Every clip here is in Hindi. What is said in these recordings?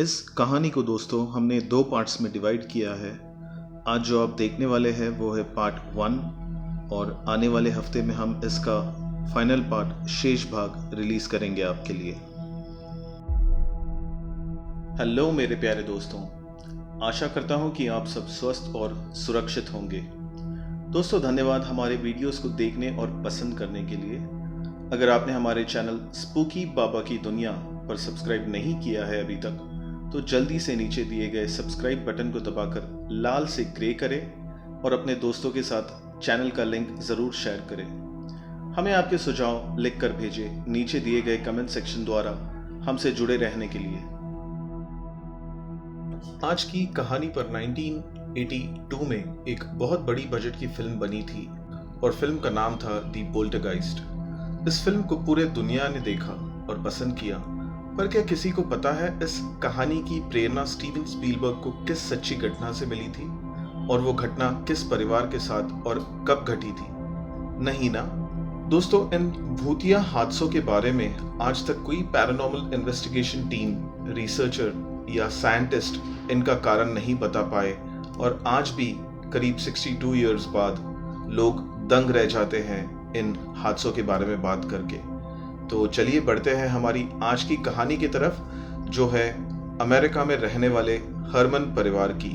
इस कहानी को दोस्तों हमने 2 पार्ट्स में डिवाइड किया है। आज जो आप देखने वाले हैं वो है पार्ट 1 और आने वाले हफ्ते में हम इसका फाइनल पार्ट शेष भाग रिलीज करेंगे आपके लिए। हेलो मेरे प्यारे दोस्तों, आशा करता हूँ कि आप सब स्वस्थ और सुरक्षित होंगे। दोस्तों धन्यवाद हमारे वीडियोस को देखने और पसंद करने के लिए। अगर आपने हमारे चैनल स्पूकी बाबा की दुनिया पर सब्सक्राइब नहीं किया है अभी तक, तो जल्दी से नीचे दिए गए सब्सक्राइब बटन को दबाकर लाल से ग्रे करें और अपने दोस्तों के साथ चैनल का लिंक ज़रूर शेयर करें। हमें आपके सुझाव लिखकर भेजें नीचे दिए गए कमेंट सेक्शन द्वारा हमसे जुड़े रहने के लिए। आज की कहानी पर 1982 में एक बहुत बड़ी बजट की फिल्म बनी थी और फिल्म का नाम था दी पोल्टरगाइस्ट। इस फिल्म को पूरे दुनिया ने देखा और पसंद किया, पर क्या किसी को पता है इस कहानी की प्रेरणा स्टीवन स्पीलबर्ग को किस सच्ची घटना से मिली थी और वो घटना किस परिवार के साथ और कब घटी थी? नहीं ना दोस्तों, इन भूतिया हादसों के बारे में आज तक कोई पैरानॉर्मल इन्वेस्टिगेशन टीम, रिसर्चर या साइंटिस्ट इनका कारण नहीं बता पाए और आज भी करीब 62 इयर्स बाद लोग दंग रह जाते हैं इन हादसों के बारे में बात करके। तो चलिए बढ़ते हैं हमारी आज की कहानी की तरफ, जो है अमेरिका में रहने वाले हरमन परिवार की।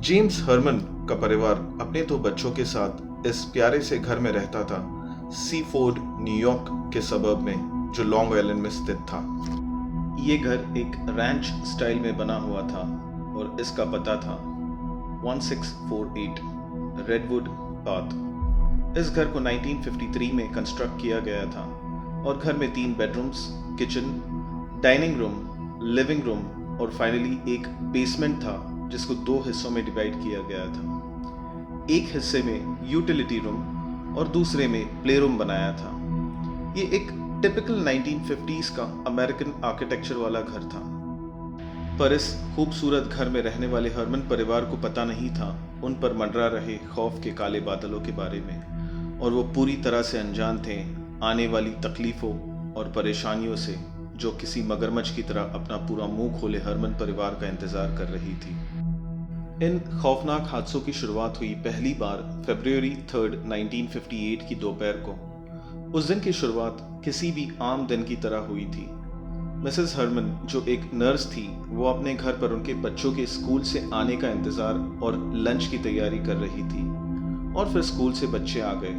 जेम्स हरमन का परिवार अपने 2 बच्चों के साथ इस प्यारे से घर में रहता था, सीफोर्ड न्यूयॉर्क के सबर्ब में, जो लॉन्ग आइलैंड में स्थित था। ये घर एक रैंच स्टाइल में बना हुआ था और इसका पता था 1648 रेडवुड पाथ। इस घर को 1953 में कंस्ट्रक्ट किया गया था और घर में 3 bedrooms, kitchen, dining room, living room और फाइनली एक बेसमेंट था जिसको 2 हिस्सों में डिवाइड किया गया था। एक हिस्से में यूटिलिटी रूम और दूसरे में प्ले रूम बनाया था। ये एक टिपिकल 1950s का अमेरिकन आर्किटेक्चर वाला घर था। पर इस खूबसूरत घर में रहने वाले हरमन परिवार को पता नहीं था उन पर मंडरा रहे खौफ के काले बादलों के बारे में, और वो पूरी तरह से अनजान थे आने वाली तकलीफों और परेशानियों से, जो किसी मगरमच्छ की तरह अपना पूरा मुंह खोले हरमन परिवार का इंतजार कर रही थी। इन खौफनाक हादसों की शुरुआत हुई पहली बार फरवरी 3, 1958 की दोपहर को। उस दिन की शुरुआत किसी भी आम दिन की तरह हुई थी। मिसेस हरमन, जो एक नर्स थी, वो अपने घर पर उनके बच्चों के स्कूल से आने का इंतजार और लंच की तैयारी कर रही थी, और फिर स्कूल से बच्चे आ गए।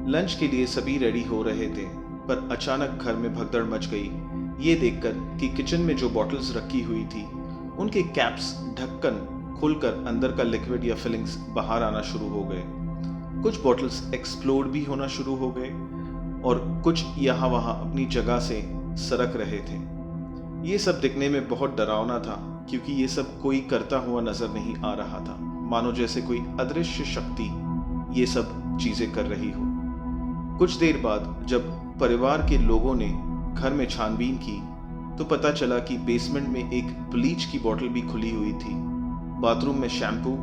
लंच के लिए सभी रेडी हो रहे थे, पर अचानक घर में भगदड़ मच गई ये देखकर कि किचन में जो बॉटल्स रखी हुई थी उनके कैप्स, ढक्कन खुलकर अंदर का लिक्विड या फिलिंग्स बाहर आना शुरू हो गए। कुछ बॉटल्स एक्सप्लोड भी होना शुरू हो गए और कुछ यहाँ वहाँ अपनी जगह से सरक रहे थे। ये सब दिखने में बहुत डरावना था, क्योंकि ये सब कोई करता हुआ नजर नहीं आ रहा था, मानो जैसे कोई अदृश्य शक्ति ये सब चीजें कर रही हो। कुछ देर बाद जब परिवार के लोगों ने घर में छानबीन की तो पता चला कि बेसमेंट में एक ब्लीच की बोतल भी खुली हुई थी। बाथरूम में शैम्पू,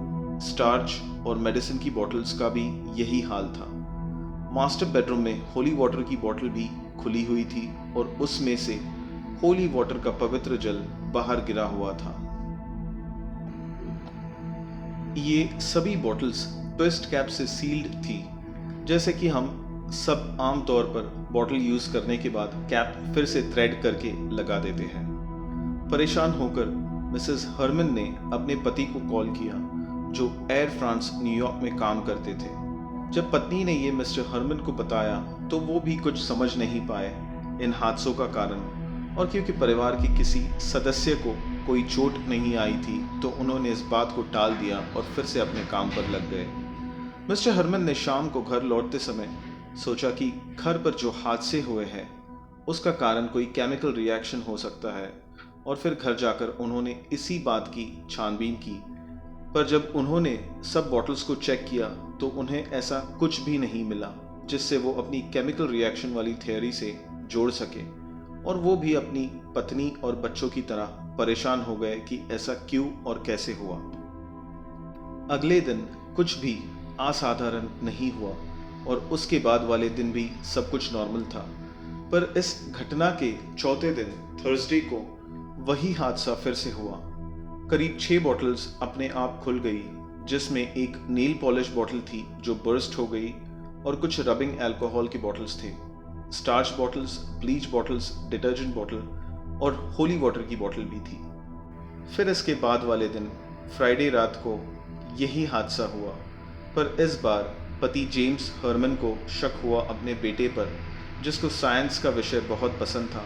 स्टार्च और मेडिसिन की बोतल्स का भी यही हाल था। मास्टर बेडरूम में होली वाटर की बोतल भी खुली हुई थी और उसमें से होली वाटर का पवित्र जल बाहर गिरा हुआ था। ये सभी बोतल्स ट्विस्ट कैप से सील्ड थी, जैसे कि हम सब आम तौर पर बॉटल यूज करने के बाद कैप फिर से थ्रेड करके लगा देते हैं। परेशान होकर मिसेस हरमन ने अपने पति को कॉल किया, जो एयर फ्रांस न्यूयॉर्क में काम करते थे। जब पत्नी ने ये मिस्टर हरमन को बताया तो वो भी कुछ समझ नहीं पाए इन हादसों का कारण, और क्योंकि परिवार के किसी सदस्य को कोई चोट नहीं आई थी तो उन्होंने इस बात को टाल दिया और फिर से अपने काम पर लग गए। मिस्टर हरमन ने शाम को घर लौटते समय सोचा कि घर पर जो हादसे हुए हैं उसका कारण कोई केमिकल रिएक्शन हो सकता है, और फिर घर जाकर उन्होंने इसी बात की छानबीन की। पर जब उन्होंने सब बॉटल्स को चेक किया तो उन्हें ऐसा कुछ भी नहीं मिला जिससे वो अपनी केमिकल रिएक्शन वाली थियोरी से जोड़ सके, और वो भी अपनी पत्नी और बच्चों की तरह परेशान हो गए कि ऐसा क्यों और कैसे हुआ। अगले दिन कुछ भी असाधारण नहीं हुआ और उसके बाद वाले दिन भी सब कुछ नॉर्मल था, पर इस घटना के चौथे दिन थर्सडे को वही हादसा फिर से हुआ। करीब 6 बॉटल्स अपने आप खुल गई, जिसमें एक नेल पॉलिश बॉटल थी जो बर्स्ट हो गई और कुछ रबिंग अल्कोहल की बॉटल्स थे। Starch bottles, bleach bottles, detergent bottle और होली वाटर की बॉटल भी थी। फिर इसके बाद वाले दिन फ्राइडे रात को यही हादसा हुआ, पर इस बार पति जेम्स हरमन को शक हुआ अपने बेटे पर, जिसको साइंस का विषय बहुत पसंद था।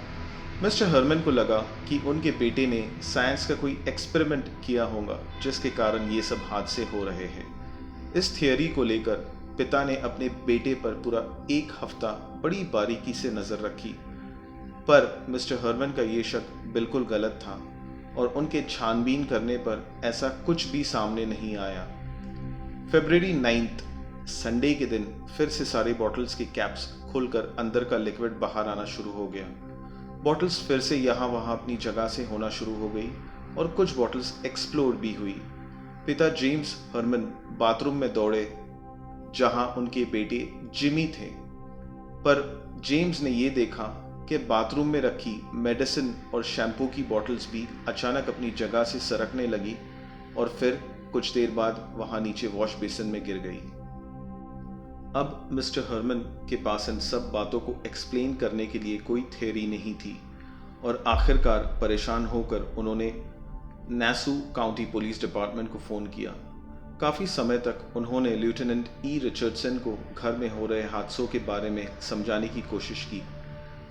मिस्टर हरमन को लगा कि उनके बेटे ने साइंस का कोई एक्सपेरिमेंट किया होगा, जिसके कारण ये सब हादसे हो रहे हैं। इस थियोरी को लेकर पिता ने अपने बेटे पर पूरा 1 हफ्ता बड़ी बारीकी से नज़र रखी, पर मिस्टर हरमन का ये शक बिल्कुल गलत था और उनके छानबीन करने पर ऐसा कुछ भी सामने नहीं आया। फरवरी 9 संडे के दिन फिर से सारे बॉटल्स के कैप्स खुलकर अंदर का लिक्विड बाहर आना शुरू हो गया। बॉटल्स फिर से यहाँ वहाँ अपनी जगह से होना शुरू हो गई और कुछ बॉटल्स एक्सप्लोड भी हुई। पिता जेम्स हरमन बाथरूम में दौड़े जहाँ उनके बेटे जिमी थे, पर जेम्स ने ये देखा कि बाथरूम में रखी मेडिसिन और शैम्पू की बॉटल्स भी अचानक अपनी जगह से सरकने लगी और फिर कुछ देर बाद वहाँ नीचे वॉश बेसिन में गिर गई। अब मिस्टर हरमन के पास इन सब बातों को एक्सप्लेन करने के लिए कोई थ्योरी नहीं थी और आखिरकार परेशान होकर उन्होंने नासू काउंटी पुलिस डिपार्टमेंट को फ़ोन किया। काफ़ी समय तक उन्होंने लेफ्टिनेंट ई रिचर्डसन को घर में हो रहे हादसों के बारे में समझाने की कोशिश की,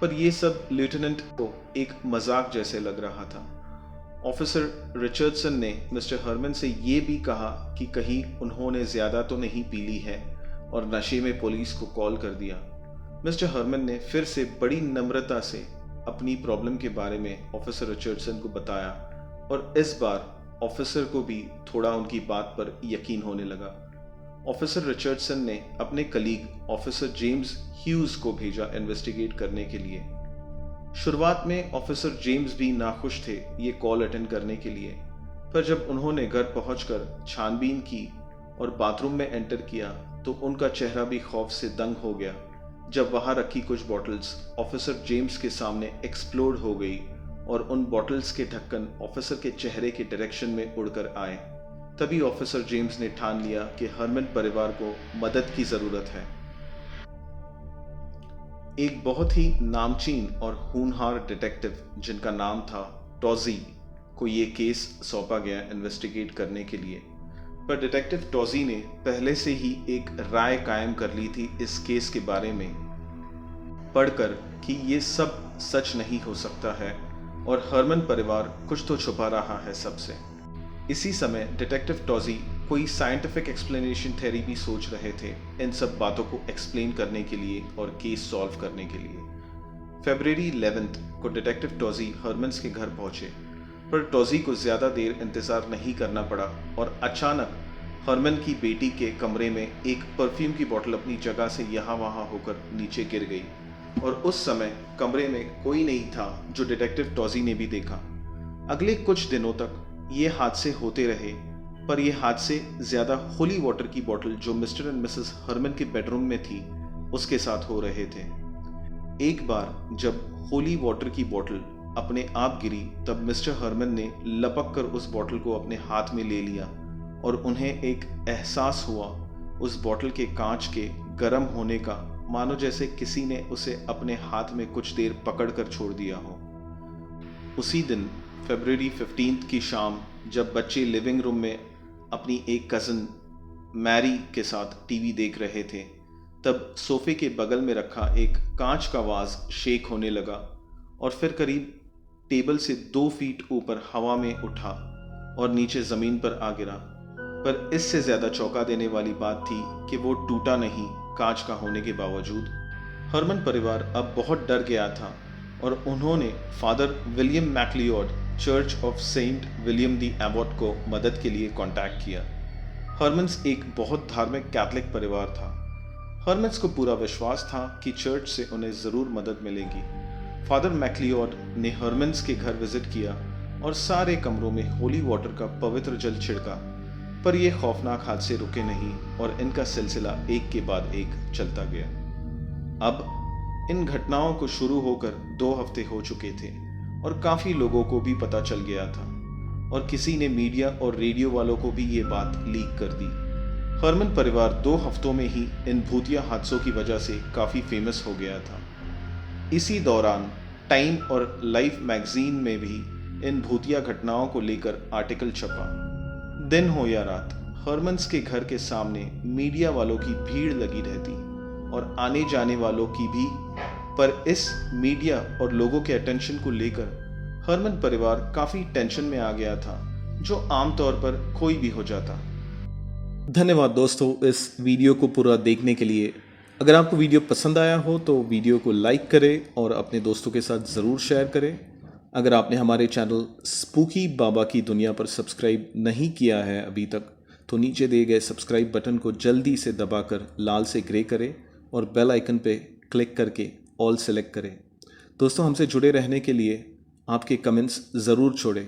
पर यह सब लेफ्टिनेंट को एक मजाक जैसे लग रहा था। ऑफिसर रिचर्डसन ने मिस्टर हरमन से ये भी कहा कि कहीं उन्होंने ज़्यादा तो नहीं पी ली है और नशे में पुलिस को कॉल कर दिया। मिस्टर हरमन ने फिर से बड़ी नम्रता से अपनी प्रॉब्लम के बारे में ऑफिसर रिचर्डसन को बताया और इस बार ऑफिसर को भी थोड़ा उनकी बात पर यकीन होने लगा। ऑफिसर रिचर्डसन ने अपने कलीग ऑफिसर जेम्स ह्यूज को भेजा इन्वेस्टिगेट करने के लिए। शुरुआत में ऑफिसर जेम्स भी नाखुश थे ये कॉल अटेंड करने के लिए, पर जब उन्होंने घर पहुंचकर छानबीन की और बाथरूम में एंटर किया तो उनका चेहरा भी खौफ से दंग हो गया जब वहां रखी कुछ बॉटल्स ऑफिसर जेम्स के सामने एक्सप्लोड हो गई और उन बॉटल्स के ढक्कन ऑफिसर के चेहरे के डायरेक्शन में उड़कर आए। तभी ऑफिसर जेम्स ने ठान लिया कि हरमन परिवार को मदद की जरूरत है। एक बहुत ही नामचीन और होनहार डिटेक्टिव जिनका नाम था टॉजी को ये केस सौंपा गया इन्वेस्टिगेट करने के लिए, पर डिटेक्टिव टॉजी ने पहले से ही एक राय कायम कर ली थी इस केस के बारे में पढ़कर कि ये सब सच नहीं हो सकता है और हरमन परिवार कुछ तो छुपा रहा है सबसे। इसी समय डिटेक्टिव टॉजी कोई साइंटिफिक एक्सप्लेनेशन थ्योरी भी सोच रहे थे इन सब बातों को एक्सप्लेन करने के लिए और केस सॉल्व करने के लिए। फरवरी 11 को डिटेक्टिव टॉजी हरमन्स के घर पहुंचे, पर टॉजी को ज्यादा देर इंतजार नहीं करना पड़ा और अचानक हरमन की बेटी के कमरे में एक परफ्यूम की बोतल अपनी जगह से यहाँ वहाँ होकर नीचे गिर गई और उस समय कमरे में कोई नहीं था, जो डिटेक्टिव टॉजी ने भी देखा। अगले कुछ दिनों तक ये हादसे होते रहे, पर ये हादसे ज्यादा होली वाटर की बोतल जो मिस्टर एंड मिसेस हरमन के बेडरूम में थी उसके साथ हो रहे थे। एक बार जब होली वाटर की बोतल अपने आप गिरी तब मिस्टर हरमन ने लपक कर उस बोतल को अपने हाथ में ले लिया और उन्हें एक एहसास हुआ उस बोतल के कांच के गर्म होने का, मानो जैसे किसी ने उसे अपने हाथ में कुछ देर पकड़ कर छोड़ दिया हो। उसी दिन फरवरी 15 की शाम जब बच्चे लिविंग रूम में अपनी एक कज़न मैरी के साथ टीवी देख रहे थे, तब सोफे के बगल में रखा एक कांच का वाज शेक होने लगा और फिर करीब टेबल से 2 फीट ऊपर हवा में उठा और नीचे जमीन पर आ गिरा। पर इससे ज्यादा चौंका देने वाली बात थी कि वो टूटा नहीं कांच का होने के बावजूद। हरमन परिवार अब बहुत डर गया था और उन्होंने father William McLeod church of saint William the abbot को मदद के लिए कांटेक्ट किया। हरमन्स एक बहुत धार्मिक कैथलिक परिवार था। हरमन्स को पूरा विश्वास था कि चर्च से उन्हें ज़रूर मदद मिलेगी। फादर मैक्लियोड ने हरमन्स के घर विजिट किया और सारे कमरों में होली वाटर का पवित्र जल छिड़का, पर यह खौफनाक हादसे रुके नहीं और इनका सिलसिला एक के बाद एक चलता गया। अब इन घटनाओं को शुरू होकर 2 हफ्ते हो चुके थे और काफ़ी लोगों को भी पता चल गया था और किसी ने मीडिया और रेडियो वालों को भी ये बात लीक कर दी। हरमन परिवार 2 हफ्तों में ही इन भूतिया हादसों की वजह से काफ़ी फेमस हो गया था। इसी दौरान टाइम और लाइफ मैगजीन में भी इन भूतिया घटनाओं को लेकर आर्टिकल छपा। दिन हो या रात, हरमन्स के घर के सामने मीडिया वालों की भीड़ लगी रहती और आने जाने वालों की भी। पर इस मीडिया और लोगों के अटेंशन को लेकर हरमन परिवार काफ़ी टेंशन में आ गया था, जो आमतौर पर कोई भी हो जाता। धन्यवाद दोस्तों इस वीडियो को पूरा देखने के लिए। अगर आपको वीडियो पसंद आया हो तो वीडियो को लाइक करें और अपने दोस्तों के साथ ज़रूर शेयर करें। अगर आपने हमारे चैनल स्पूकी बाबा की दुनिया पर सब्सक्राइब नहीं किया है अभी तक, तो नीचे दिए गए सब्सक्राइब बटन को जल्दी से दबाकर लाल से ग्रे करें और बेल आइकन पे क्लिक करके ऑल सेलेक्ट करें। दोस्तों, हमसे जुड़े रहने के लिए आपके कमेंट्स ज़रूर छोड़ें।